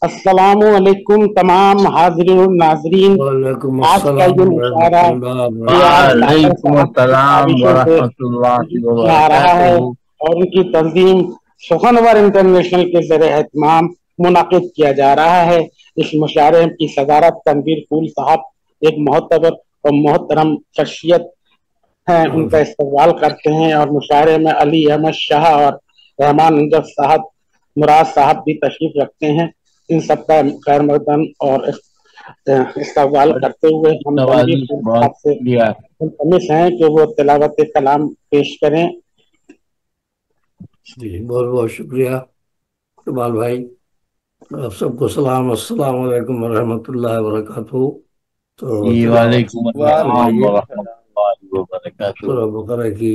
السلام علیکم تمام حاضرین و ناظرین. وعلیکم آج کا السلام یہ ورحمۃ مشاعرہ اللہ یہ آج وبرکاتہ۔ ڈاکٹر وعلیکم صاحب کی السلام کاوشوں سے ورحمۃ اللہ آ رہا وبرکاتہ۔ ہے اور ان کی تنظیم سخنور انٹرنیشنل کے زیر اہتمام منعقد کیا جا رہا ہے. اس مشاعرے کی صدارت تنویر پھول صاحب ایک معتبر اور محترم شخصیت ہیں، ان کا استقبال کرتے ہیں. اور مشاعرے میں علی احمد شاہ اور رحمان انجب صاحب مراد صاحب بھی تشریف رکھتے ہیں. ان سب کا خیر مقدم اور استقبال کرتے ہوئے ہم تنویر نوازش بہت صاحب سے شکریہ۔ ملتمس ہیں کہ وہ تلاوت کلام پیش کریں. جی بہت بہت شکریہ کمال بھائی، آپ سب کو سلام، السلام علیکم ورحمۃ اللہ وبرکاتہ۔ تو جی تلاوت وعلیکم السلام فرمائیے ورحمۃ اللہ وبرکاتہ۔ سورہ بقرہ کی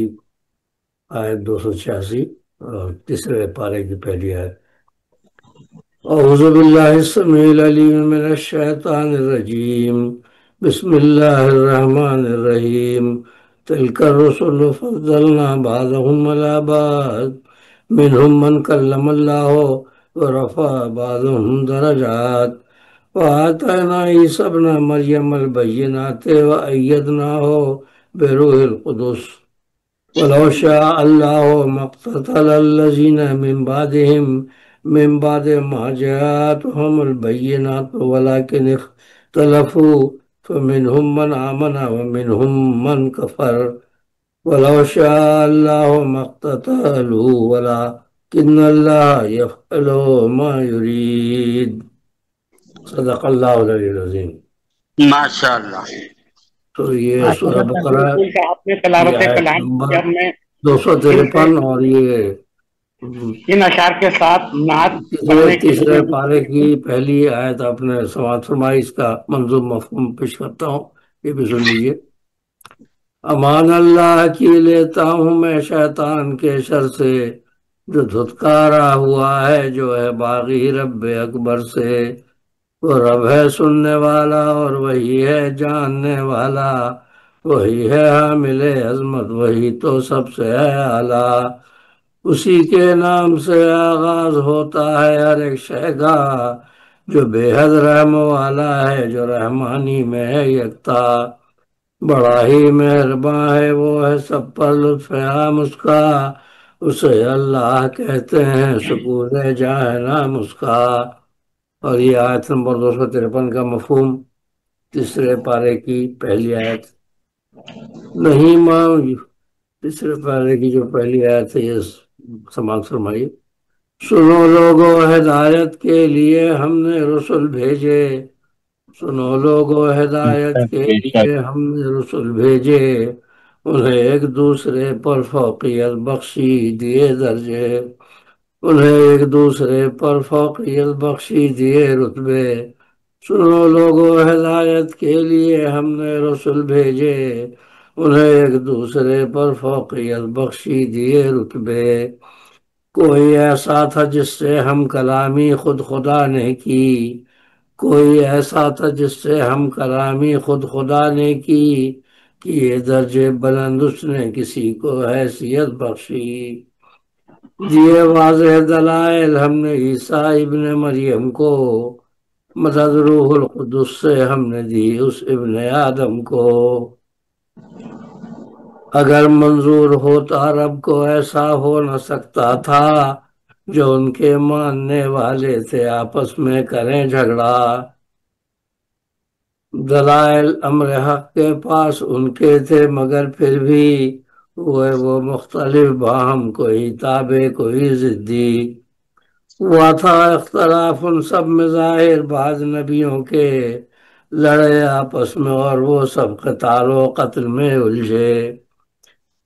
آیت 286 اور تیسرے پارے کی پہلی آیت۔ اعوذ باللہ السمیع العلیم من الشیطان الرجیم، بسم اللہ الرحمن الرحیم۔ تلک الرسل فضلنا بعضهم على بعض منهم من کلم اللہ ورفع بعضهم درجات وآتینا عیسی ابن مریم البینات وأیدناه بروح القدس ولو شاء الله ما اقتتل الذين من بعد ما جاءتهم البينات ولكن اختلفوا فمنهم من آمن ومنهم من كفر ولو شاء الله ما اقتتلوا ولكن الله يفعل ما يريد۔ صدق اللہ العلی العظیم۔ ماشاء اللہ۔ تو یہ سورہ بقرہ آپ نے کی تلاوت آیت کلام نمبر کی. ہم نے 253 اور یہ ان اشعار کے ساتھ نعت پڑھنے کے تیسرے لیے پارے کی پہلی آیت آپ نے سماعت فرمائی، اس کا منظوم مفہوم پیش کرتا ہوں، یہ بھی سن لیجیے۔ امان اللہ کی لیتا ہوں میں شیطان کے شر سے، جو دھتکارا ہوا ہے جو ہے باغی رب اکبر سے۔ وہ رب ہے سننے والا اور وہی ہے جاننے والا، وہی ہے حامل عظمت، وہی تو سب سے ہے اعلیٰ۔ اسی کے نام سے آغاز ہوتا ہے ہر ایک شے کا، جو بے حد رحم والا ہے، جو رحمانی میں ہے یکتا۔ بڑا ہی مہرباں ہے وہ ہے سب پر لطف عام اس کا، اسے اللہ کہتے ہیں سکون جہاں نام اس کا۔ اور یہ آیت نمبر 253 کا مفہوم تیسرے پارے کی پہلی آیت۔ نہیں تیسرے پارے کی جو پہلی آیت ہے یہ سماعت فرمائیے۔ سنو لوگو ہدایت کے لیے ہم نے رسول بھیجے، سنو لوگو ہدایت کے بے شک لیے ہم نے رسول بھیجے، انہیں ایک دوسرے پر فوقیت بخشی دیے درجے، انہیں ایک دوسرے پر فوقیت بخشی دیے رتبے۔ سنو لوگو ہدایت کے لیے ہم نے رسول بھیجے، انہیں ایک دوسرے پر فوقیت بخشی دیے رتبے۔ کوئی ایسا تھا جس سے ہم کلامی خود خدا نے کی، کوئی ایسا تھا جس سے ہم کلامی خود خدا نے کی، کہ یہ درجے بلند اس نے کسی کو حیثیت بخشی۔ دیے واضح دلائل ہم نے عیسیٰ ابن مریم کو، مدد روح القدس سے ہم نے دی اس ابن آدم کو۔ اگر منظور ہوتا رب کو ایسا ہو نہ سکتا تھا، جو ان کے ماننے والے تھے آپس میں کریں جھگڑا۔ دلائل امر حق کے پاس ان کے تھے مگر پھر بھی ہوئے وہ مختلف، باہم کوئی تابع کوئی ضدی۔ ہوا تھا اختلاف ان سب میں ظاہر بعض نبیوں کے، لڑے آپس میں اور وہ سب قتال و قتل میں الجھے۔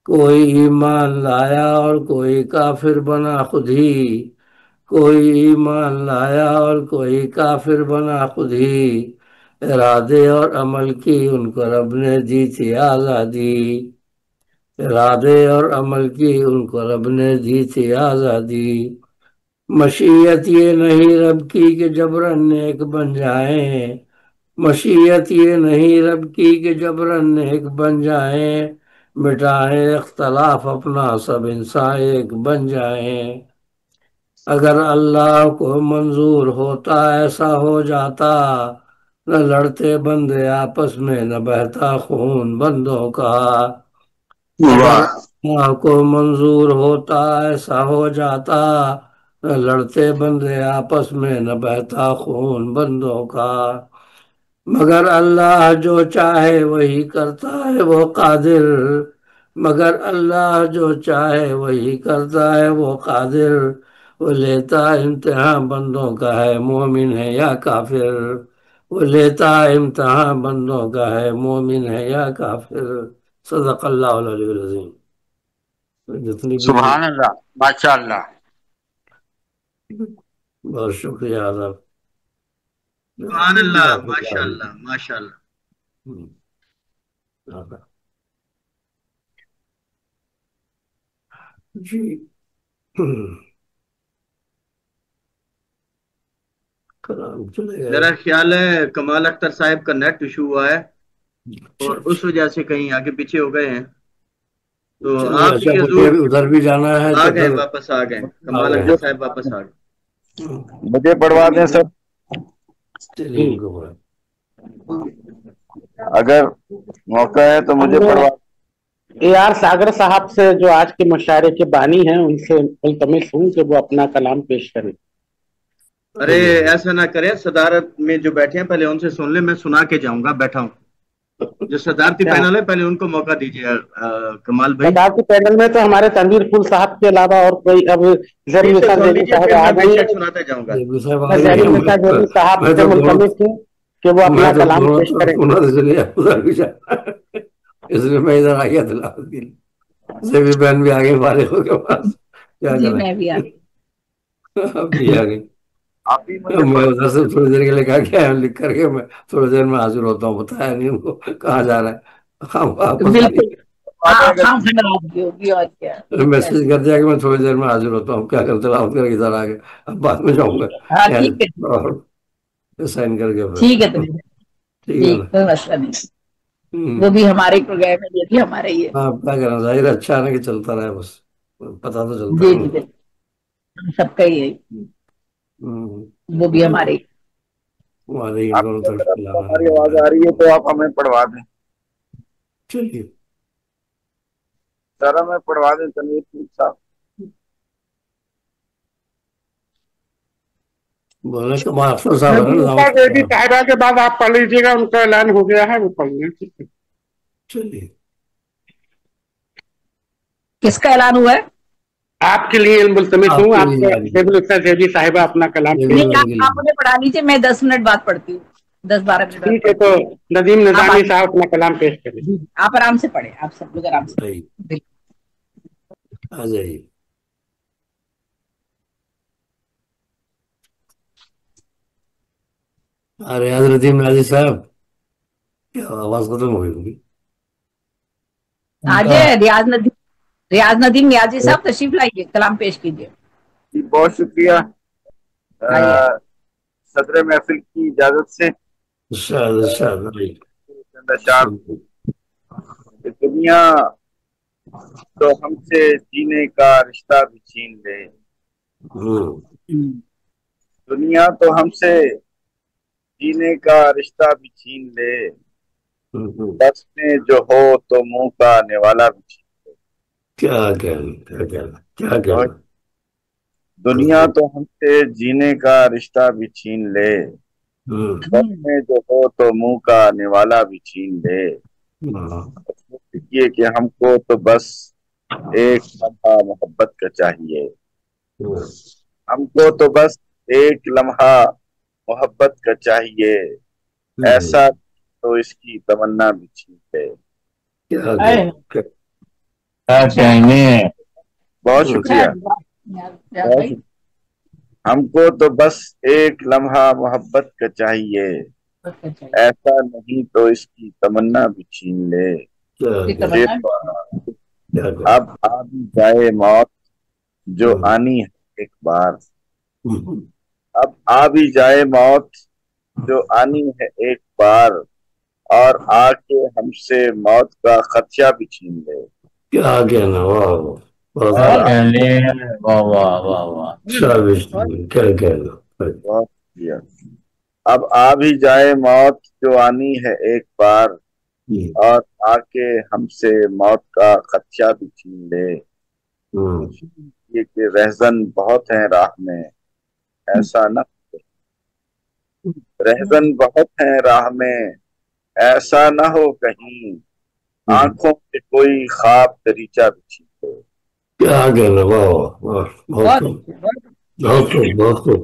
کوئی ایمان لایا اور کوئی کافر بنا خود ہی، کوئی ایمان لایا اور کوئی کافر بنا خود ہی۔ ارادے اور عمل کی ان کو رب نے دی تھی آزادی، ارادے اور عمل کی ان کو رب نے دی تھی آزادی۔ مشیت یہ نہیں رب کی کہ جبرن نیک بن جائیں، مشیت یہ نہیں رب کی کہ جبرن نیک بن جائیں، مٹائیں اختلاف اپنا سب انسان ایک بن جائیں۔ اگر اللہ کو منظور ہوتا ایسا ہو جاتا، نہ لڑتے بندے آپس میں، نہ بہتا خون بندوں کا۔ اگر واہ اللہ کو منظور ہوتا ایسا ہو جاتا، نہ لڑتے بندے آپس میں، نہ بہتا خون بندوں کا۔ مگر اللہ جو چاہے وہی کرتا ہے وہ قادر، مگر اللہ جو چاہے وہی کرتا ہے وہ قادر۔ وہ لیتا امتحان بندوں کا ہے مومن ہے یا کافر، وہ لیتا امتحان بندوں کا ہے مومن ہے یا کافر۔ صدق اللہ العلی العظیم۔ جتنی بھی سبحان اللہ ماشاء اللہ بہت شکریہ آداب۔ سبحان اللہ، ماشاء اللہ ماشاء اللہ۔ جی کلام چلے گئے۔ میرا خیال ہے کمال اختر صاحب کا نیٹ ایشو ہوا ہے اور اس وجہ سے کہیں آگے پیچھے ہو گئے ہیں، تو آپ اچھا بھی مجھے حضور ادھر بھی جانا ہے آ تو گئے، پھر واپس آ گئے، کمال اختر صاحب واپس آ گئے۔ مجھے پڑھوا دیں سر، چلیے ان کو بڑھا۔ اگر موقع ہے تو مجھے پڑھوا اے آر ساگر صاحب سے جو آج کے مشاعرے کے بانی ہیں ان سے ملتمس ہوں کہ وہ اپنا کلام پیش کریں۔ ارے ایسا نہ کریں، صدارت میں جو بیٹھے ہیں پہلے ان سے سن لیں، میں سنا کے جاؤں گا، بیٹھا ہوں۔ جو صدارتی پینل ہے پہلے ان کو موقع دیجیے کمال بھائی۔ صدارتی پینل میں تو ہمارے تنویر پھول صاحب کے علاوہ اور کوئی اب زرعی نثار سن زیبی لیجیے، صاحب پھر آ میں بے گئی شک ہیں۔ سناتے جاؤں گا۔ میں زرعی نثار زیبی صاحب سے ملتمس ہوں کہ وہ اپنا کلام پیش کریں۔ اس لیے میں ادھر آ گیا دلاؤدین سے بھی بہن بھی آ گئی فارغ کے پاس، کیا جی کریں میں بھی آ گئی۔ اب بھی آ گئی۔ آپ بھی مجھے میں ادھر سے تھوڑی دیر کے لیے کہا کیا لکھ کر کے میں تھوڑی دیر میں حاضر ہوتا ہوں، بتایا نہیں ان کو کہاں جا رہا ہے، ہم واپس آ بالکل پڑھوا دیں۔ ہاں ہوگی ہوگی اور کیا۔ میسج کر دیا کہ میں تھوڑی دیر میں حاضر ہوتا ہوں، کیا کرتے تلاوت کر کے ادھر آ گئے، اب بعد میں جاؤں گا ہاں ٹھیک ہے، اور سائن کر کے ٹھیک ہے تو ٹھیک ہے نا۔ کوئی مسئلہ نہیں، وہ بھی ہمارے پروگرام ہے، یہ بھی ہمارا ہی ہے۔ ہاں کیا کرنا، ظاہر ہے اچھا ہے نا کہ چلتا رہے، بس پتا تو چلتا جی ہے جی نا۔ بالکل سب کا ہی ہے، وہ بھی ہمارے ہی۔ ہمارے آپ دونوں کی طرف طرف چلانا ہماری آواز آ رہی ہے تو آپ ہمیں پڑھوا دیں، چلیے سر ہمیں پڑھوا دیں تنویر پھول صاحب۔ بولے کہ ماسٹر صاحب ہے نا زیبی نظام صاحبہ کے بعد آپ پڑھ لیجیے گا، ان کا اعلان ہو گیا ہے، وہ پڑھ لیں۔ ٹھیک ہے، چلیے کس کا اعلان ہوا ہے؟ آپ کے لیے ملتمس آپ ہوں، کے آپ لیے زیبی نثار زیبی صاحبہ اپنا کلام پیش نہیں کریں۔ آپ انہیں پڑھا لیجیے، میں 10 منٹ بعد پڑھتی ہوں، 10-12 منٹ بعد ٹھیک ہے، پڑھتی تو ہوں۔ ندیم آپ نظامی صاحب اپنا کلام پیش کریں۔ آپ آرام سے پڑھیں، آپ سب لوگ آرام سے صحیح، بالکل۔ آ جائیے۔ ارے حضرت ناجی صاحب کیا آواز ختم ہو گئی ہوگی؟ آج ریاض ندیم نیازی صاحب تشریف لائیے، کلام پیش کیجیے۔ جی بہت شکریہ آئیے۔ صدر محفل کی اجازت سے شاید چند اشعار۔ دنیا تو ہم سے جینے کا رشتہ بھی چھین لے، دنیا تو ہم سے جینے کا رشتہ بھی چھین لے، بس میں جو ہو تو منہ کا نوالا بھی چھین لے۔ کیا دنیا تو ہم سے جینے کا رشتہ بھی چھین لے، بس میں جو ہو تو منہ کا نوالا بھی چھین لے۔ یہ کہ ہم کو تو بس ایک لمحہ محبت کا چاہیے، ہم کو تو بس ایک لمحہ محبت کا چاہیے، ایسا تو اس کی تمنا بھی چھین لے۔ بہت شکریہ۔ ہم کو تو بس ایک لمحہ محبت کا چاہیے، ایسا نہیں تو اس کی تمنا بھی چھین لے۔ اب آ بھی جائے موت جو آنی ہے ایک بار، اب آ بھی جائے موت جو آنی ہے ایک بار، اور آ کے ہم سے موت کا خدشہ بھی چھین لے۔ کیا کہنا، واہ واہ واہ واہ واہ، بہت شکریہ۔ اب آ بھی جائے موت جو آنی ہے ایک بار، اور آ کے ہم سے موت کا خدشہ بھی چھین لے، یہ کہ رہزن بہت ہیں راہ میں ایسا نہ ہو، رہزن بہت ہیں راہ میں ایسا نہ ہو کہیں، آنکھوں سے کوئی خواب دریچہ بھی چھین لے۔ کیا کہنا، واہ، بہت خوب۔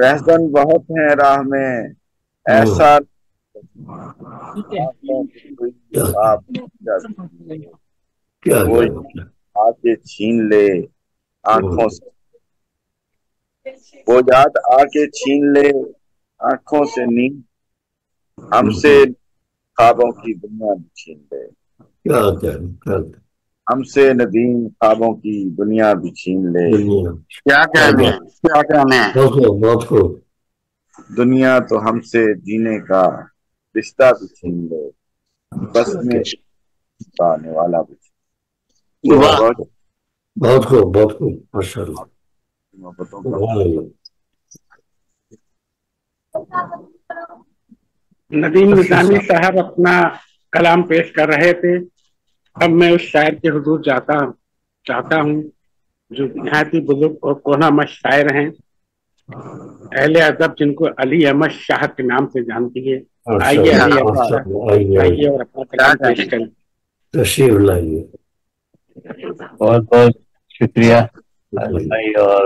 رہزن بہت ہیں راہ میں ایسا آنکھوں سے کوئی خواب دریچہ بھی چھین لے، کیا وہ آ کے چھین لے آنکھوں سے، وہ یاد آ کے چھین لے آنکھوں سے نیند، ہم سے خوابوں کی دنیا بھی چھین لے، ہم سے ندیم خوابوں کی دنیا بھی چھین لے۔ کیا کہنے، کیا کہنے۔ بہت خوب۔ دنیا تو ہم سے جینے کا رشتہ بھی چھین لے، بس میں آنے والا بھی چھین لے۔ بہت خوب، بہت خوب، ماشاء اللہ۔ ندیم نظامی صاحب اپنا کلام پیش کر رہے تھے، اب میں اس شاعر کے حضور چاہتا ہوں جو نہایت ہی بزرگ اور کونا شاعر ہیں، اہل ادب جن کو علی احمد شاہ کے نام سے جانتی ہے۔ آئیے علی احمد شاہ، آئیے اور اپنا کلام پیش کریں۔ تشریف لائیے۔ بہت بہت شکریہ بھائی، اور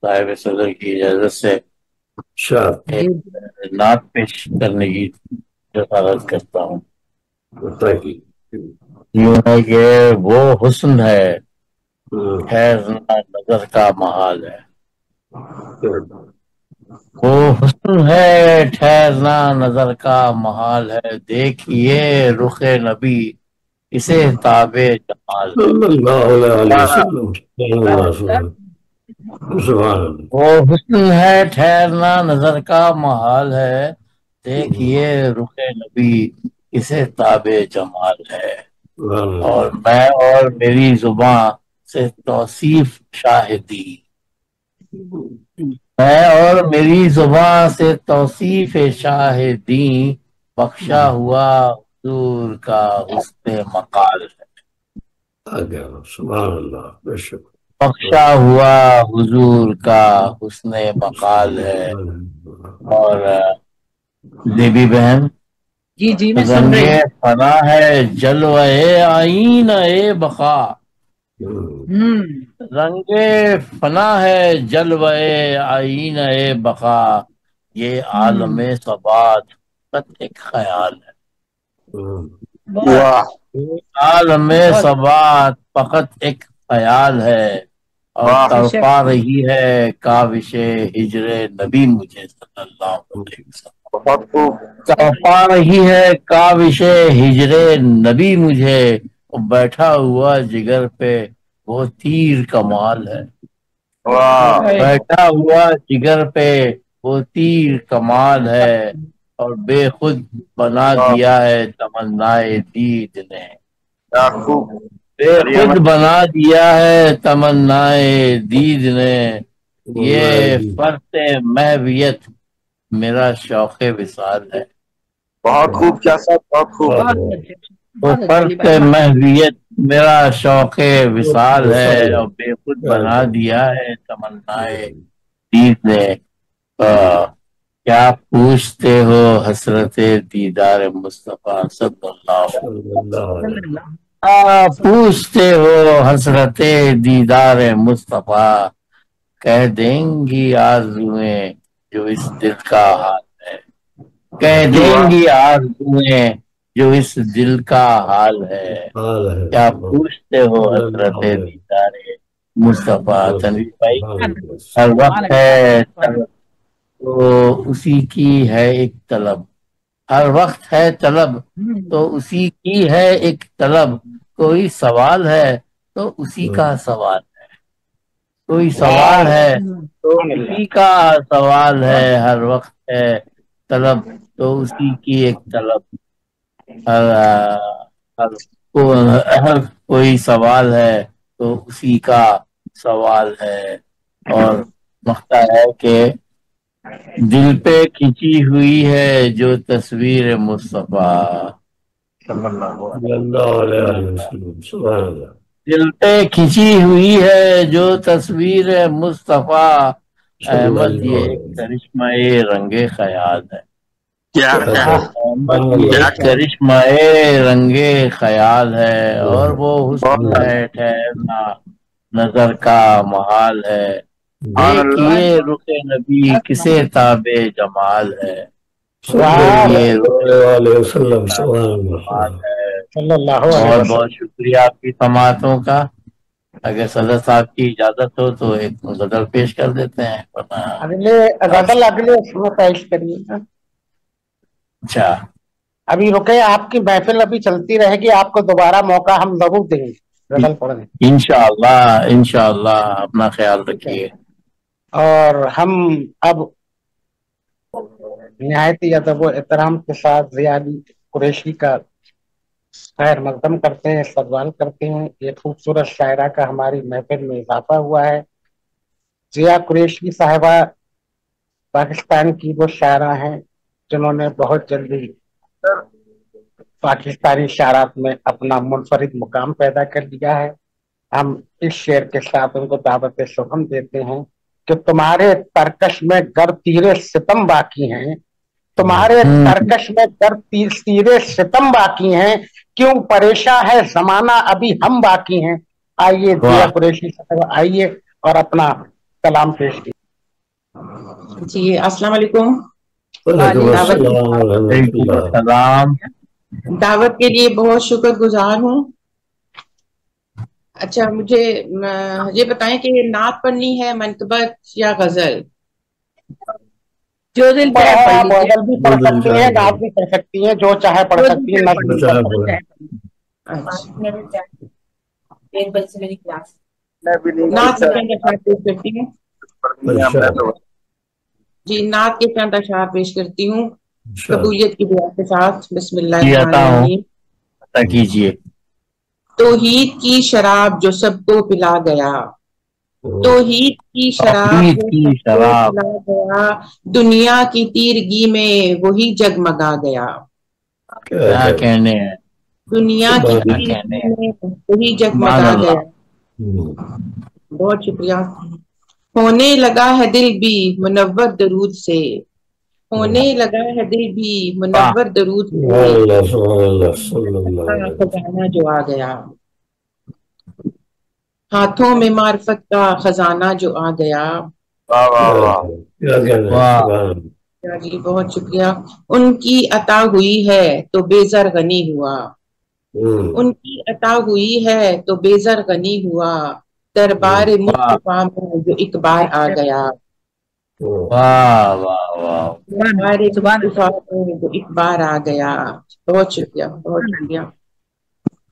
صاحب صدر کی اجازت سے نعت پیش کرنے کی جسارت کرتا ہوں۔ یوں ہے کہ وہ حسن ہے ٹھہرنا نظر کا محال ہے، وہ حسن ہے ٹھہرنا نظر کا محال ہے، دیکھیے رخ نبی اسے تاب جمال ہے، وہ حسن ہے ٹھہرنا نظر کا محال ہے، دیکھیے رخ نبی اسے تاب جمال ہے، اور میں اور میری زباں سے توصیف شاہدی، میں اور میری زباں سے توصیف شاہدی، بخشا ہوا حضور کا حسن مقال ہے، سبحان اللہ، بے شک، بخشا ہوا حضور کا حسن مقال ہے۔ اور دیوی بہن، جی میں سن رہی ہوں۔ فنا ہے جلوے آئینہ بقا، رنگ فنا ہے جلوے آئینہ بقا، یہ عالم ثبات فقط ایک خیال ہے، عالم ثبات فقط ایک خیال ہے، اور تڑپا رہی ہے کاوش ہجر نبی مجھے صلی اللہ علیہ وسلم، تڑپا رہی ہے کاوش ہجر نبی مجھے، بیٹھا ہوا جگر پہ وہ تیر کمال ہے، بیٹھا ہوا جگر پہ وہ تیر کمال ہے، اور بے خود بنا دیا ہے تمنائے دید نے، بے خود بنا دیا ہے تمنائے دید نے، یہ فرط محویت میرا شوق وصال ہے، بہت خوب کیا صاحب، بہت خوب۔ وہ فرط محویت میرا شوق وصال ہے، اور بے خود بنا دیا ہے تمنائے دید نے، کیا پوچھتے ہو حسرت دیدار مصطفیٰ صلی اللہ علیہ وسلم، پوچھتے ہو حسرت دیدار مصطفیٰ، کہہ دیں گی آرزوئیں جو اس دل کا حال ہے، کہہ دیں گی آرزوئیں جو اس دل کا حال ہے، کیا پوچھتے ہو حسرت دیدار مصطفیٰ۔ تنویر بھائی، ہر وقت ہے تو اسی کی ہے ایک طلب، ہر وقت ہے طلب تو اسی کی ہے ایک طلب، کوئی سوال ہے تو اسی کا سوال ہے، کوئی سوال ہے تو اسی کا سوال ہے، ہر وقت ہے طلب تو اسی کی ایک طلب، ہر کوئی سوال ہے تو اسی کا سوال ہے، اور نقطہ ہے کہ دل پہ کھینچی ہوئی ہے جو تصویر مصطفیٰ صلی اللہ علیہ وسلم، سبحان اللہ، دل پہ کھینچی ہوئی ہے جو تصویر مصطفیٰ، احمد یہ ایک کرشمہ رنگ خیال ہے، احمد یہ ایک کرشمہ رنگ خیال ہے، اور وہ حسن ہے ٹھہرنا نظر کا محال ہے، دیکھیے رخ نبی کسے تاب جمال ہے، دیکھیے وسلم، سبحان اللہ، صلی اللہ علیہ بہت وسلم۔ بہت شکریہ آپ کی سماعتوں کا۔ اگر صدر صاحب کی اجازت ہو تو ایک غزل پیش کر دیتے ہیں، اگلے غزل اگلے اس میں پیش کریے گا۔ اچھا، ابھی رکے، آپ کی محفل ابھی چلتی رہے گی، آپ کو دوبارہ موقع ہم ضرور دیں گے غزل پڑھنے۔ انشاءاللہ انشاءاللہ، اپنا خیال رکھیے۔ اور ہم اب نہایت ادب و احترام کے ساتھ ضیاء علی قریشی کا خیر مقدم کرتے ہیں، استقبال کرتے ہیں۔ ایک خوبصورت شاعرہ کا ہماری محفل میں اضافہ ہوا ہے۔ ضیاء قریشی صاحبہ پاکستان کی وہ شاعرہ ہیں جنہوں نے بہت جلدی پاکستانی شاعرات میں اپنا منفرد مقام پیدا کر لیا ہے۔ ہم اس شعر کے ساتھ ان کو دعوت شبہم دیتے ہیں کہ تمہارے ترکش میں گر تیرے ستم باقی ہیں، تمہارے ترکش میں گر تیرے ستم باقی ہیں، کیوں پریشان ہے زمانہ ابھی ہم باقی ہیں۔ آئیے ضیاء قریشی صاحب آئیے اور اپنا کلام پیش کیجیے۔ جی السلام علیکم۔ السلام، دعوت کے لیے بہت شکر گزار ہوں۔ اچھا، مجھے یہ بتائیں کہ نعت پڑھنی ہے، منقبت یا غزل؟ جو دل چاہے پڑھ لیجیے۔ غزل بھی پڑھ سکتی ہیں، نعت بھی پڑھ سکتی ہیں، جو چاہے پڑھ سکتی ہیں، نظم بھی پڑھ سکتی ہیں۔ نعت کے چند اشعار پیش کرتی ہوں۔ جی نعت کے چند اشعار پیش کرتی ہوں قبولیت کی دعا کے ساتھ۔ بسم اللہ الرحمن الرحیم۔ کیجیے۔ توحید کی شراب جو سب کو پلا گیا، توحید کی شراب جو سب کو پلا گیا، دنیا کی تیرگی میں وہی جگمگا گیا، کیا کہنے ہیں، دنیا کی تیرگی میں وہی جگمگا گیا۔ بہت شکریہ۔ ہونے لگا ہے دل بھی منور درود سے، ہونے لگا ہے دل بھی منور درود سے، خزانہ جو آ گیا، ہاتھوں میں معرفت کا خزانہ جو آ گیا۔ جی بہت شکریہ۔ ان کی عطا ہوئی ہے تو بے زر غنی ہوا، ان کی عطا ہوئی ہے تو بے زر غنی ہوا، دربار مصطفیٰ میں جو ایک بار آ گیا، دربار مصطفیٰ میں جو ایک بار آ گیا۔ بہت شکریہ، بہت شکریہ۔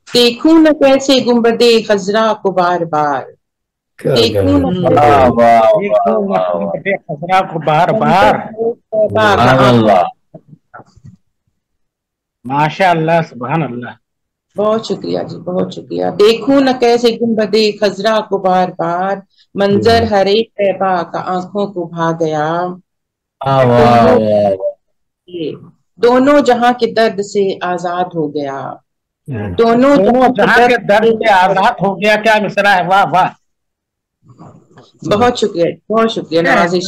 دیکھوں نہ کیسے گنبد خضرا کو بار بار، دیکھوں نہ خضرا کو بار بار، ماشاء اللہ، سبحان اللہ۔ بہت شکریہ جی، بہت شکریہ۔ دیکھوں نہ کیسے گنبد خضرا کو بار بار، منظر ہر ایک طیبہ کا آنکھوں کو بھا گیا، دونوں جہاں کے درد سے آزاد ہو گیا، دونوں جہاں کے درد سے آزاد ہو گیا۔ کیا مصرع ہے، واہ واہ۔ بہت شکریہ، بہت شکریہ نوازش۔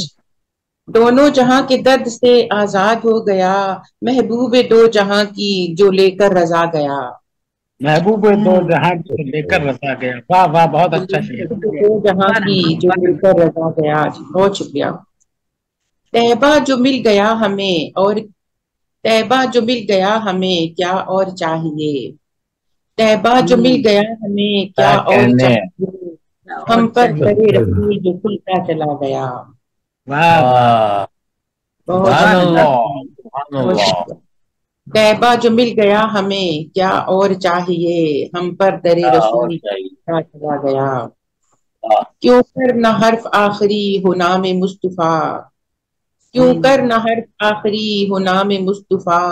دونوں جہاں کے درد سے آزاد ہو گیا، محبوب دو جہاں کی جو لے کر رضا گیا، محبوب دو جہاں کو لے کر رضا گیا۔ واہ واہ، بہت اچھا شعر۔ دو جہاں کی جو لے کر رضا گیا۔ بہت شکریہ۔ طیبہ جو مل گیا ہمیں، اور طیبہ جو مل گیا ہمیں کیا اور چاہیے، طیبہ جو مل گیا ہمیں کیا اور چاہیے، ہم پر کرے رسول جو کھلتا چلا گیا۔ طیبہ جو مل گیا ہمیں کیا اور چاہیے، ہم پر در رسول کھلتا چلا گیا۔ کیوں کر نہ حرف آخری ہو نام مصطفیٰ، کیوں کر نہ حرف آخری ہو نام مصطفیٰ،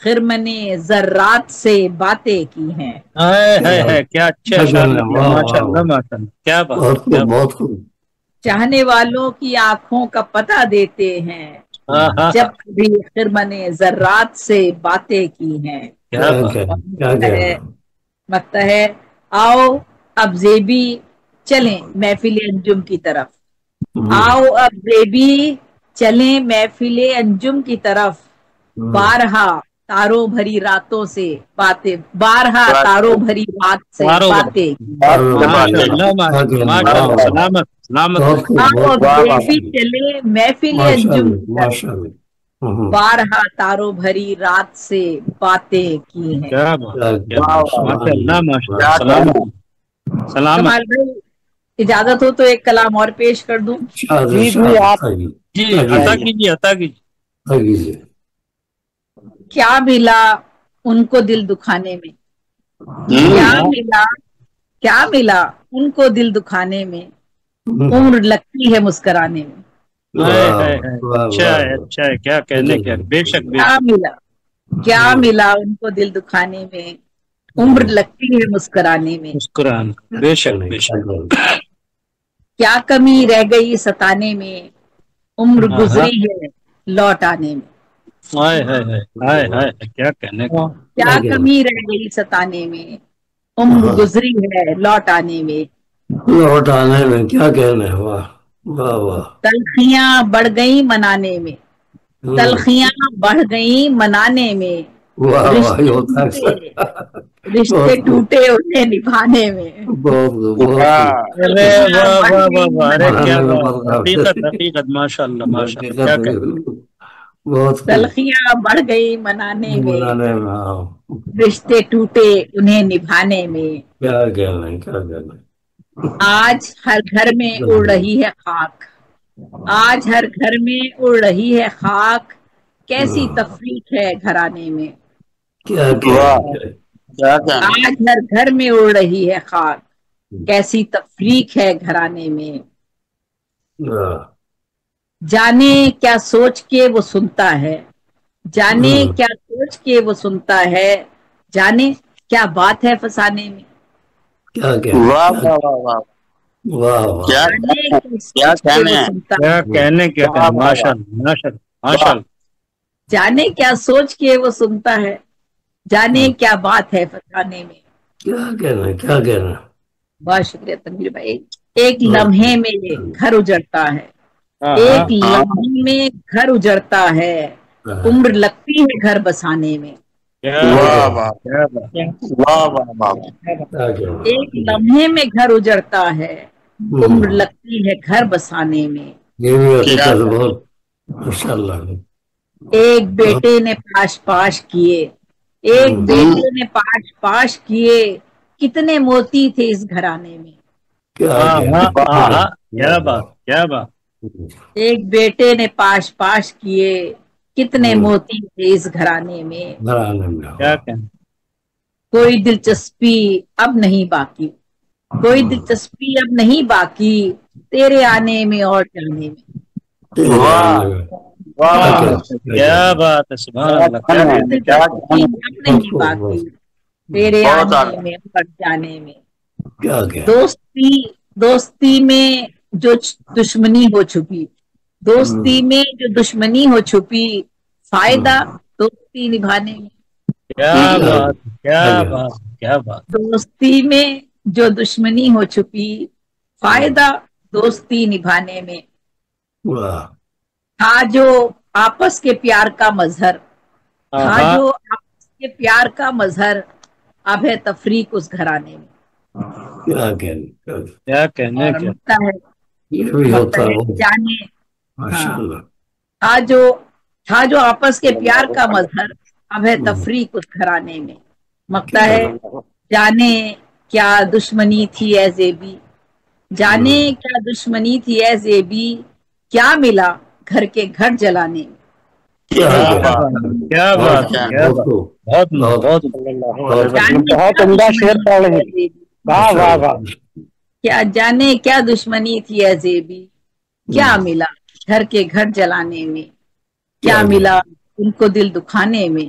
خرمنے ذرات سے باتیں کی ہیں. کیا اچھا ماشاء اللہ کیا بات. بہت خوب. چاہنے والوں کی آنکھوں کا پتہ دیتے ہیں جب بھی خرمنے ذرات سے باتیں کی ہیں. مکتا ہے آؤ اب زیبی چلیں محفل انجم کی طرف. آؤ اب زیبی چلیں محفل انجم کی طرف. بارہا تاروں بھری راتوں سے باتیں، بارہا تاروں بھری رات سے باتیں. آؤ اب زیبی چلیں محفل انجم کی طرف. بارہا تاروں بھری رات سے باتیں کی ہیں. کمال بھائی اجازت ہو تو ایک کلام اور پیش کر دوں. عطا کیجیے. کیا ملا ان کو دل دکھانے میں، کیا ملا ان کو دل دکھانے میں، عمر لگتی ہے مسکرانے میں. اچھا ہے کیا کہنے کیا بے شک. کیا ملا ان کو دل دکھانے میں، عمر لگتی ہے مسکرانے میں. بے شک بے شک. کیا کمی رہ گئی ستانے میں، عمر گزری ہے لوٹ آنے میں. کیا کہنے کیا کمی رہ گئی ستانے میں، عمر گزری ہے لوٹ آنے میں. لوٹ آنے میں کیا کہنے. واہ واہ واہ. تلخیاں بڑھ گئی منانے میں، تلخیاں بڑھ گئی منانے میں. رشتے ٹوٹے انہیں نبھانے میں. ماشاء اللہ. تلخیاں بڑھ گئی منانے میں، رشتے ٹوٹے انہیں نبھانے میں. آج ہر گھر میں اڑ رہی ہے خاک، آج ہر گھر میں اڑ رہی ہے خاک. کیسی تفریق ہے گھرانے میں. آج ہر گھر میں اڑ رہی ہے خاک، کیسی تفریق ہے گھرانے میں. جانے کیا سوچ کے وہ سنتا ہے، جانے کیا سوچ کے وہ سنتا ہے. جانے کیا بات ہے فسانے میں. جانے کیا سوچ کے وہ سنتا ہے، جانے کیا بات ہے فسانے میں. کیا کہنا. بہت شکریہ تنویر بھائی. ایک لمحے میں گھر اجڑتا ہے، ایک لمحے میں گھر اجڑتا ہے. عمر لگتی ہے گھر بسانے میں. ایک لمحے میں گھر اجڑتا ہے، عمر لگتی ہے گھر بسانے میں. ایک بیٹے نے پاش پاش کیے، ایک بیٹے نے پاش پاش کیے. کتنے موتی تھے اس گھرانے میں. کیا بات. ایک بیٹے نے پاش پاش کیے، کتنے موتی تھے اس گھرانے میں. کوئی دلچسپی اب نہیں باقی، کوئی دلچسپی اب نہیں باقی. تیرے آنے میں اور جانے میں. کیا بات ہے. نہیں باقی تیرے آنے میں اور جانے میں. دوستی میں جو دشمنی ہو چھپی، دوستی میں جو دشمنی ہو چھپی. فائدہ دوستی نبھانے میں. کیا بات. دوستی میں جو دشمنی ہو چھپی، فائدہ دوستی نبھانے میں. تھا جو آپس کے پیار کا مظہر، تھا جو آپس کے پیار کا مظہر. اب ہے تفریق اس گھرانے میں. کیا کہنے جانے تھا جو آپس کے پیار کا مظہر. اب ہے تفریق اس گھرانے میں. مکتا ہے جانے کیا دشمنی تھی اے زیبی، جانے کیا دشمنی تھی اے زیبی. کیا ملا گھر کے گھر جلانے میں. کیا بات. بہت عمدہ شعر پڑھ رہے ہیں. واہ واہ واہ. کیا جانے کیا دشمنی تھی اے زیبی، کیا ملا گھر کے گھر جلانے میں. کیا ملا ان کو دل دکھانے میں،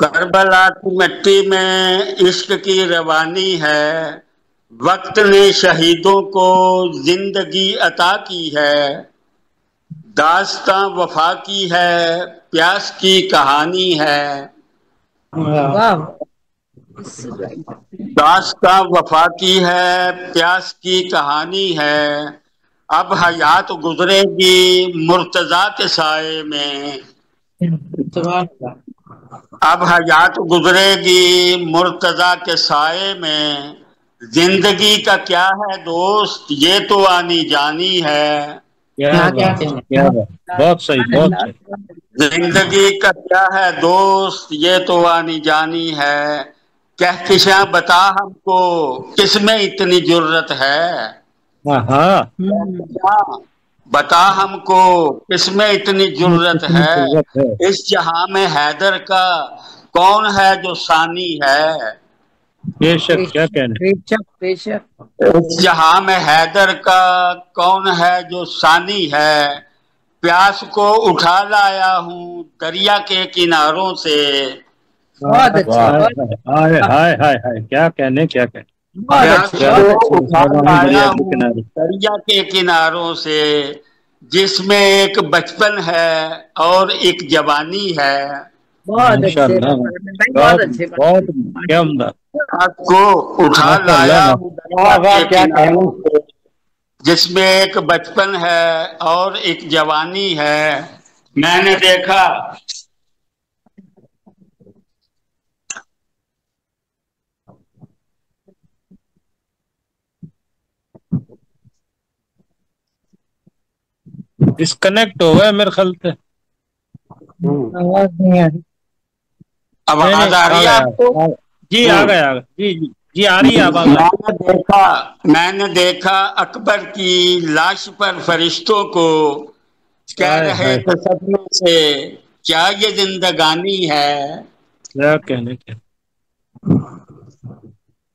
کربلا کی مٹی میں عشق کی روانی ہے، وقت نے شہیدوں کو زندگی عطا کی ہے، داستاں وفا کی ہے، پیاس کی کہانی ہے، داستاں وفا کی ہے، پیاس کی کہانی ہے، اب حیات گزرے گی مرتضیٰ کے سائے میں، اب حیات گزرے گی مرتضیٰ کے سائے میں، زندگی کا کیا ہے دوست یہ تو آنی جانی ہے، بہت صحیح بہت صحیح۔ زندگی کا کیا ہے دوست یہ تو آنی جانی ہے، کہکشاں بتا ہم کو کس میں اتنی جرت ہے، بتا ہم کو کس میں اتنی جرت ہے، اس جہاں میں حیدر کا کون ہے جو ثانی ہے، بے شک کیا کہنے، اس جہاں میں حیدر کا کون ہے جو ثانی ہے، پیاس کو اٹھا لایا ہوں دریا کے کناروں سے، ہائے ہائے ہائے کیا کہنے کیا کہنے، پیاس کو اٹھا لایا ہوں دریا کے کناروں سے، جس میں ایک بچپن ہے اور ایک جوانی ہے، بہت کیا عمدہ، پیاس کو اٹھا لایا ہوں دریا کے کناروں سے، جس میں ایک بچپن ہے اور ایک جوانی ہے، میں نے دیکھا ڈسکنیکٹ ہو گیا میرے خیال سے، اب آواز آ رہی ہے آپ کو؟ جی آ گیا جی جی جی آ رہی ہے آواز۔ میں نے دیکھا اکبر کی لاش پر فرشتوں کو کہہ رہے تھے سپنے سے کیا یہ زندگانی ہے، کیا کہنے کیا،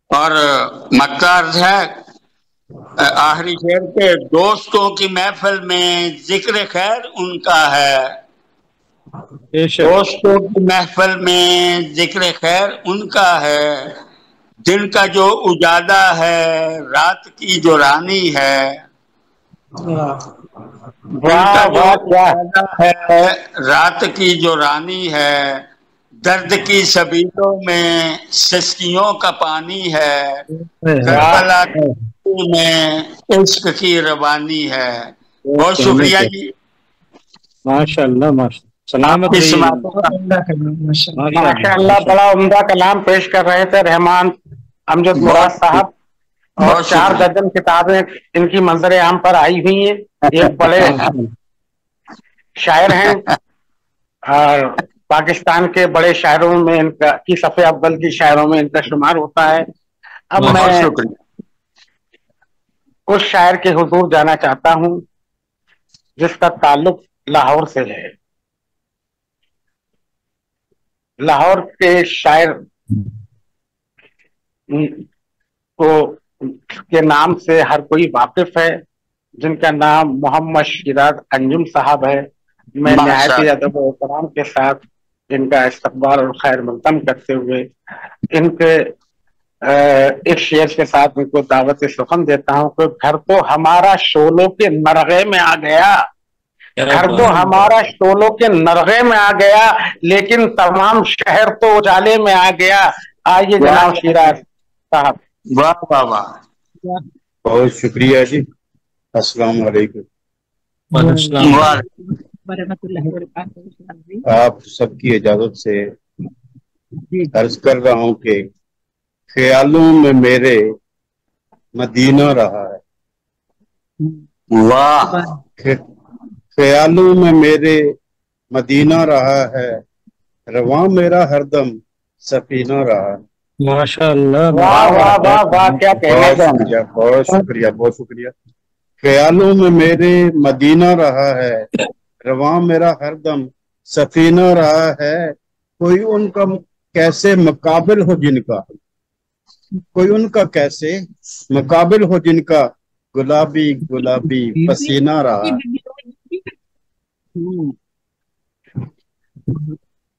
اور مکار ہے آخری شعر کے دوستوں کی محفل میں ذکر خیر ان کا ہے، دوستوں کی محفل میں ذکر خیر ان کا ہے، دن کا جو اجالا ہے رات کی جو رانی ہے، دن کا جو اجالا ہے رات کی جو رانی ہے، درد کی سبیلوں میں سسکیوں کا پانی ہے، کربلا میں عشق کی روانی ہے۔ بہت شکریہ جی، ماشاء اللہ ماشاء سلامت رہیے، ماشاء اللہ بڑا عمدہ کلام پیش کر رہے تھے رحمان امجد مراد صاحب، اور 4 درجن کتابیں ان کی منظر عام پر آئی ہوئی ہیں، ایک بڑے شاعر ہیں اور پاکستان کے بڑے شاعروں میں ان کا کی صف اول کی شاعروں میں ان کا شمار ہوتا ہے۔ اب میں اس شاعر کے حضور جانا چاہتا ہوں جس کا تعلق لاہور سے ہے۔ لاہور کے شاعر کو کے نام سے ہر کوئی واقف ہے، جن کا نام محمد شیراز انجم صاحب ہے۔ میں نہایت ادب و احترام کے ساتھ ان کا استقبال اور خیر مقدم کرتے ہوئے ان کے ایک شعر کے ساتھ ان کو دعوت سخن دیتا ہوں کہ گھر تو ہمارا شولوں کے نرغے میں آ گیا، گھر تو ہمارا شولوں کے نرغے میں آ گیا، لیکن تمام شہر تو اجالے میں آ گیا۔ آئیے جناب شیراز صاحب۔ واہ واہ واہ، بہت شکریہ جی، السلام علیکم۔ آپ سب کی اجازت سے عرض کر رہا ہوں کہ خیالوں میں میرے مدینہ رہا ہے، واہ، خیالوں میں میرے مدینہ رہا ہے، رواں میرا ہر دم سفینہ رہا ہے۔ ماشاء اللہ، واہ واہ واہ واہ، کیا کہنے کا، بہت شکریہ بہت شکریہ۔ خیالوں میں میرے مدینہ رہا ہے، رواں میرا ہر دم سفینہ رہا ہے، کوئی ان کا کیسے مقابل ہو جن کا، کوئی ان کا کیسے مقابل ہو جن کا، گلابی گلابی پسینہ رہا ہے۔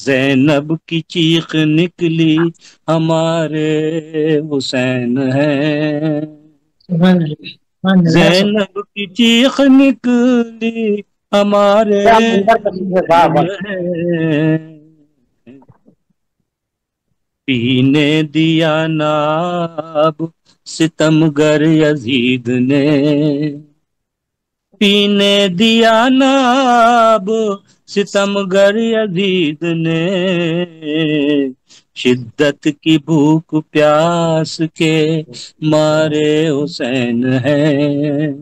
زینب کی چیخ نکلی ہمارے حسین ہیں، زینب کی چیخ نکلی ہمارے ہیں، پینے دیا ناب ستمگر یزید نے، پینے دیا ناب ستمگر یزید نے، شدت کی بھوک پیاس کے مارے حسین ہیں،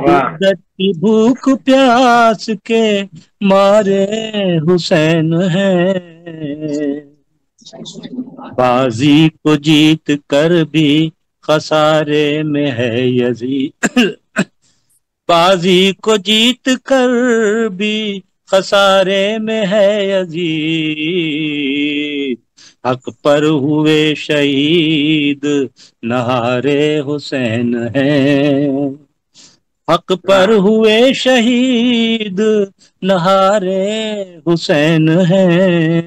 شدت کی بھوک پیاس کے مارے حسین ہیں، بازی کو جیت کر بھی خسارے میں ہے یزید، بازی کو جیت کر بھی خسارے میں ہے یزید، حق پر ہوئے شہید نہارے حسین ہیں، حق پر ہوئے شہید نہارے حسین ہیں،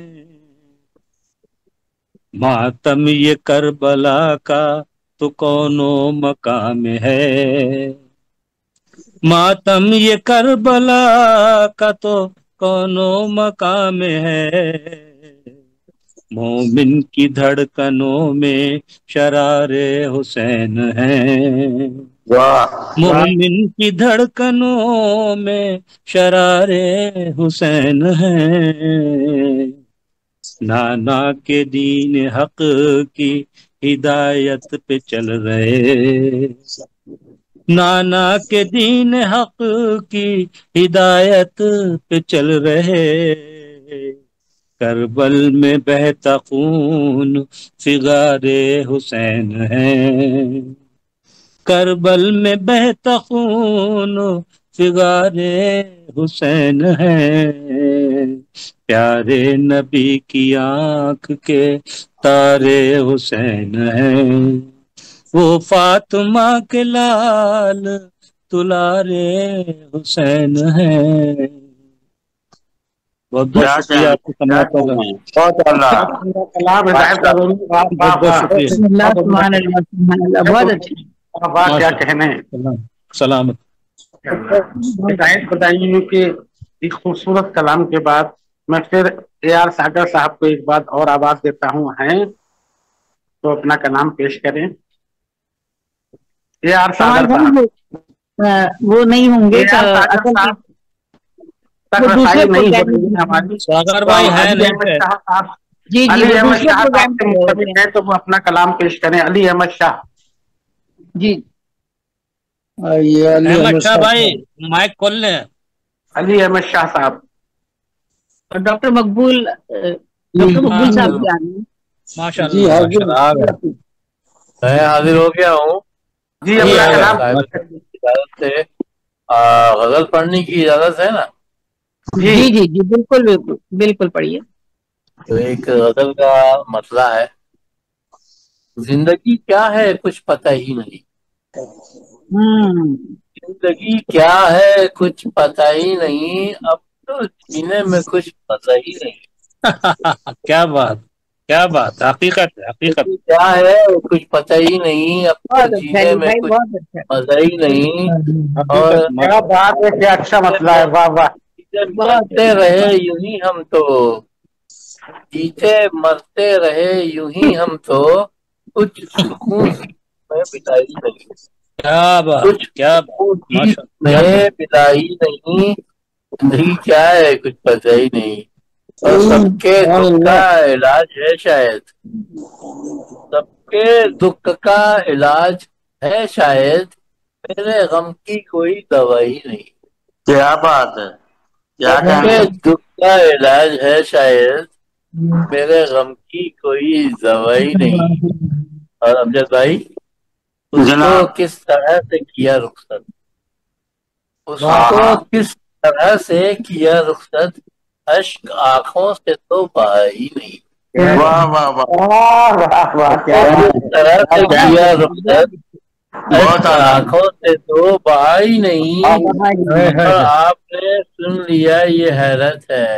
ماتم یہ کربلا کا تو کونو مقام ہے، ماتم یہ کربلا کا تو کونو مقام ہے، مومن کی دھڑکنوں میں شرار حسین ہیں، مومن کی دھڑکنوں میں شرار حسین ہیں، نانا کے دین حق کی ہدایت پہ چل رہے، نانا کے دین حق کی ہدایت پہ چل رہے، کربل میں بہتا خون فغار حسین ہیں، کربل میں بہتا خون فغار حسین ہیں، پیارے نبی کی آنکھ کے تارے حسین ہیں، وہ فاطمہ کے لال تلارے حسین ہیں۔ بہت بہت شکریہ آپ کو سماعت ہوگا، بہت اچھا، کیا کہنے، سلامت بتائیے کہ ایک خوبصورت کلام کے بعد میں پھر اے آر ساگر صاحب کو ایک بات اور آواز دیتا ہوں، ہیں تو اپنا کلام پیش کریں۔ اے آر ساگر صاحب وہ نہیں ہوں گے، ساگر بھائی ہے جی تو وہ اپنا کلام پیش کریں۔ علی احمد شاہ، جی احمد شاہ بھائی مائک کھول لیں۔ علی احمد شاہ صاحب اور ڈاکٹر مقبول صاحب ماشاء اللہ، میں حاضر ہو گیا ہوں جی، اجازت سے غزل پڑھنے کی اجازت ہے نا؟ جی جی جی بالکل بالکل بالکل پڑھیے۔ تو ایک غزل کا مسئلہ ہے، زندگی کیا ہے کچھ پتہ ہی نہیں، زندگی کیا ہے کچھ پتہ ہی نہیں، اب تو جینے میں کچھ پتہ ہی نہیں۔ کیا بات، کیا بات، حقیقت ہے، حقیقت کیا ہے کچھ پتہ ہی نہیں، اب تو جینے میں کچھ مزہ ہی نہیں، اور کیا بات ہے، کیا اچھا مسئلہ ہے، واہ واہ۔ مرتے رہے یوں ہی ہم تو، جیتے مرتے رہے یوں ہی ہم تو، کچھ سکون میں بتائی نہیں، کیا بات، کچھ کیا سکون میں بتائی نہیں، زندگی کیا ہے کچھ پتہ ہی نہیں، اور سب کے دکھ کا علاج ہے شاید، سب کے دکھ کا علاج ہے شاید، میرے غم کی کوئی دوائی نہیں۔ کیا بات ہے، کیا سب کے دکھ کا علاج ہے شاید، میرے غم کی کوئی دوائی نہیں۔ اور امجد بھائی اس کو کس طرح سے کیا رخصت، اس کو کس طرح سے کیا رخصت، اشک آنکھوں سے تو بہا ہی نہیں، واہ واہ واہ، کس طرح سے کیا رخصت، اشک آنکھوں سے تو بہا ہی نہیں، اور آپ نے سن لیا یہ حیرت ہے،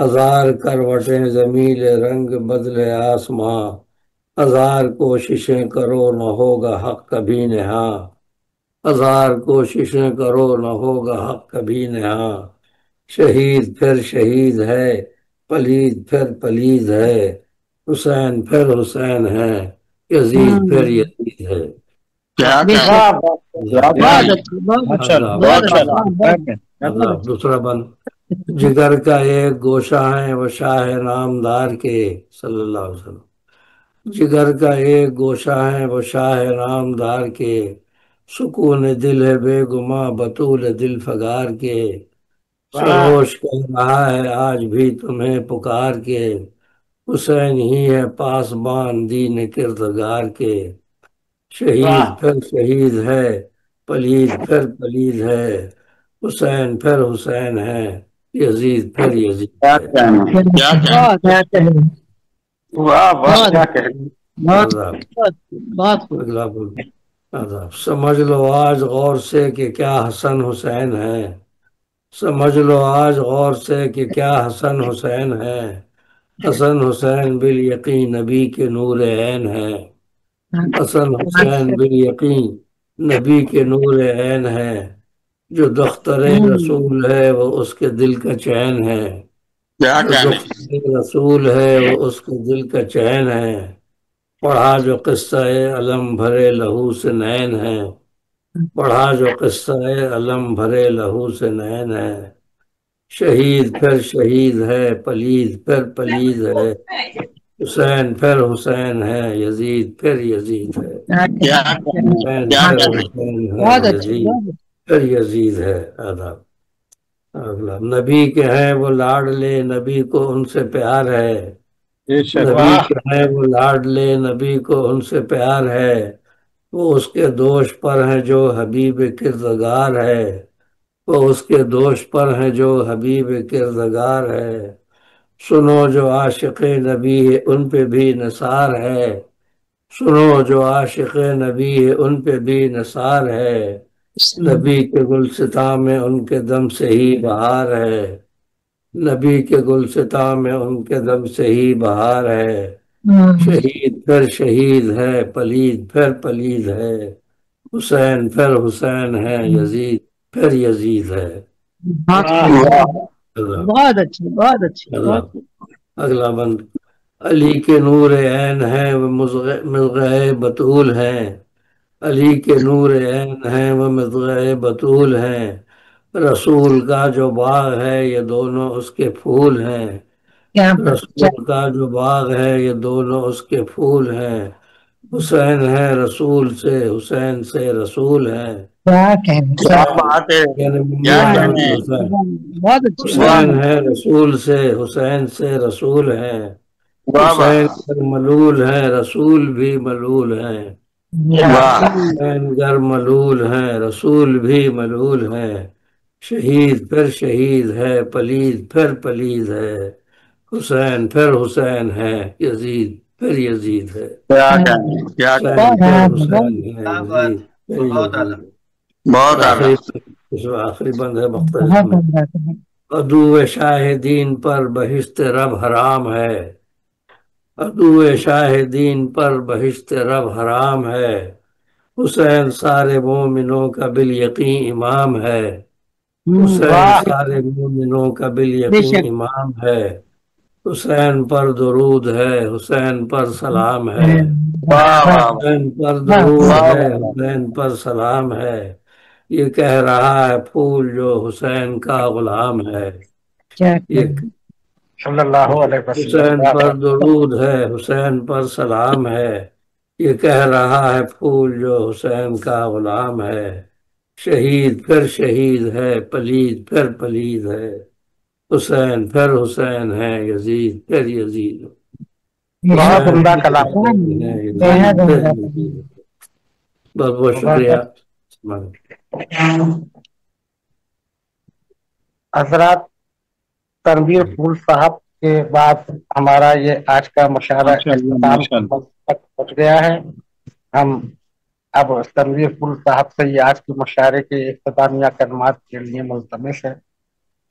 ہزار کروٹیں زمیل رنگ بدلے آسماں، ہزار کوششیں کرو نہ ہوگا حق کبھی نہاں، ہزار کوششیں کرو نہ ہوگا حق کبھی نہاں، شہید پھر شہید ہے، پلید پھر پلید ہے، حسین پھر حسین ہے، یزید پھر یزید ہے۔ دوسرا بند، جگر کا ایک گوشہ ہے وہ شاہ نامدار کے، صلی اللہ علیہ وسلم، جگر کا ایک گوشہ ہے وہ شاہ نامدار کے، سکون دل ہے بے گماں بطول دل فگار کے، سروش کہہ رہا ہے آج بھی تمہیں پکار کے، حسین ہی ہے پاسبان دین کردگار کے، شہید پھر شہید ہے، پلید پھر پلید ہے، حسین پھر حسین ہے، یزید پھر یزید ہے۔ سمجھ لو آج غور سے کہ کیا حسن حسین ہے، سمجھ لو آج غور سے کہ کیا حسن حسین ہے، حسن حسین بالیقین نبی کے نور عین ہے، حسن حسین بالیقین نبی کے نور عین ہے، جو دختر رسول ہے وہ اس کے دل کا چین ہے، جو دختر رسول ہے وہ اس کے دل کا چین ہے، پڑھا جو قصہ علم بھرے لہو سے نین ہے، پڑھا جو قصہ علم بھرے لہو سے نین ہے، شہید پھر شہید ہے، پلید پھر پلید ہے، حسین پھر حسین ہے، یزید پھر یزید ہے، حسین پھر حسین ہے، یزید پھر یزید ہے۔ آداب اگلا، نبی کے ہیں وہ لاڈلے نبی کو ان سے پیار ہے، نبی کے ہیں وہ لاڈلے نبی کو ان سے پیار ہے، وہ اس کے دوش پر ہیں جو حبیب کردگار ہے، وہ اس کے دوش پر ہیں جو حبیب کردگار ہے، سنو جو عاشق نبی ہے ان پہ بھی نثار ہے، سنو جو عاشق نبی ہے ان پہ بھی نثار ہے، نبی کے گلستاں میں ان کے دم سے ہی بہار ہے، نبی کے گلستاں میں ان کے دم سے ہی بہار ہے، شہید پھر شہید ہے، پلید پھر پلید ہے، حسین پھر حسین ہے، یزید پھر یزید ہے۔ بہت اچھی بہت اچھی۔ اگلا بند، علی کے نور عین ہیں وہ مضغہ بطول ہیں، علی کے نور عین ہیں وہ مضغہ بطول ہیں، رسول کا جو باغ ہے یہ دونوں اس کے پھول ہیں، رسول کا جو باغ ہے یہ دونوں اس کے پھول ہیں، حسین ہے رسول سے حسین سے رسول ہے، حسین ہے رسول سے حسین سے رسول ہے، حسین گر ملول ہیں رسول بھی ملول ہیں، حسین گر ملول ہیں رسول بھی ملول ہیں، شہید پھر شہید ہے، پلید پھر پلید ہے، حسین پھر حسین ہے، یزید پھر یزید ہے۔ آخری بند ہے مختلف میں، عدو شاہدین پر بہشت رب حرام ہے، عدو شاہدین پر بہشت رب حرام ہے، حسین سارے مومنوں کا بالیقین امام ہے، حسین سارے مومنوں کا بالیقین امام ہے، حسین پر درود ہے حسین پر سلام ہے، حسین پر درود ہے حسین پر سلام ہے، یہ کہہ رہا ہے پھول جو حسین کا غلام ہے، صلی اللہ علیہ وسلم، حسین پر درود ہے حسین پر سلام ہے، یہ کہہ رہا ہے پھول جو حسین کا غلام ہے، شہید پھر شہید ہے، پلید پھر پلید ہے، حسین پھر حسین ہے، یزید پھر یزید۔ بہت عمدہ کلام، بہت بہت شکریہ حضرات۔ تنویر پھول صاحب کے بعد ہمارا یہ آج کا مشاعرہ اختتام تک پہنچ گیا ہے۔ ہم اب تنویر پھول صاحب سے یہ آج کے مشاعرے کے اختتامیہ کلمات کے لیے ملتمس ہے